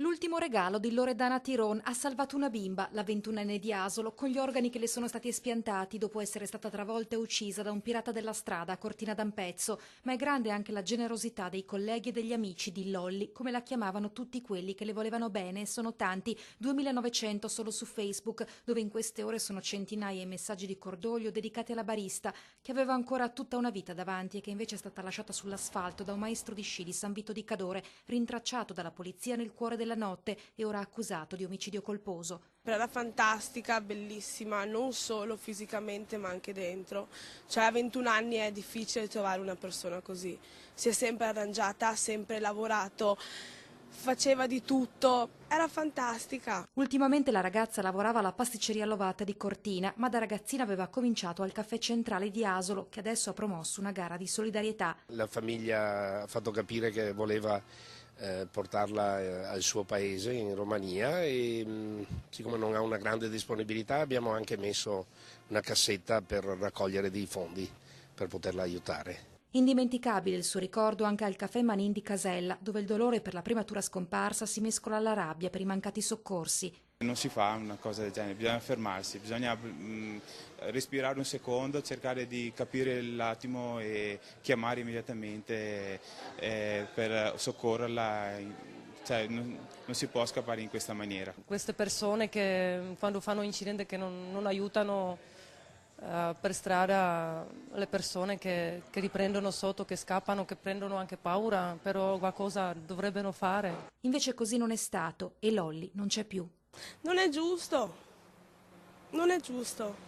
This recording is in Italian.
L'ultimo regalo di Loredana Tiron ha salvato una bimba, la 21enne di Asolo, con gli organi che le sono stati espiantati dopo essere stata travolta e uccisa da un pirata della strada a Cortina d'Ampezzo. Ma è grande anche la generosità dei colleghi e degli amici di Lolli, come la chiamavano tutti quelli che le volevano bene, e sono tanti, 2900 solo su Facebook, dove in queste ore sono centinaia i messaggi di cordoglio dedicati alla barista, che aveva ancora tutta una vita davanti e che invece è stata lasciata sull'asfalto da un maestro di sci di San Vito di Cadore, rintracciato dalla polizia nel cuore della notte e ora accusato di omicidio colposo. Era fantastica, bellissima, non solo fisicamente ma anche dentro. Cioè a 21 anni è difficile trovare una persona così. Si è sempre arrangiata, ha sempre lavorato, faceva di tutto, era fantastica. Ultimamente la ragazza lavorava alla pasticceria Lovata di Cortina, ma da ragazzina aveva cominciato al caffè centrale di Asolo, che adesso ha promosso una gara di solidarietà. La famiglia ha fatto capire che voleva portarla al suo paese in Romania e siccome non ha una grande disponibilità abbiamo anche messo una cassetta per raccogliere dei fondi per poterla aiutare. Indimenticabile il suo ricordo anche al caffè Manin di Casella, dove il dolore per la prematura scomparsa si mescola alla rabbia per i mancati soccorsi. Non si fa una cosa del genere, bisogna fermarsi, bisogna respirare un secondo, cercare di capire l'attimo e chiamare immediatamente per soccorrerla, cioè, non si può scappare in questa maniera. Queste persone che quando fanno incidenti che non aiutano per strada le persone che riprendono sotto, che scappano, che prendono anche paura, però qualcosa dovrebbero fare. Invece così non è stato e Lolli non c'è più. Non è giusto, non è giusto.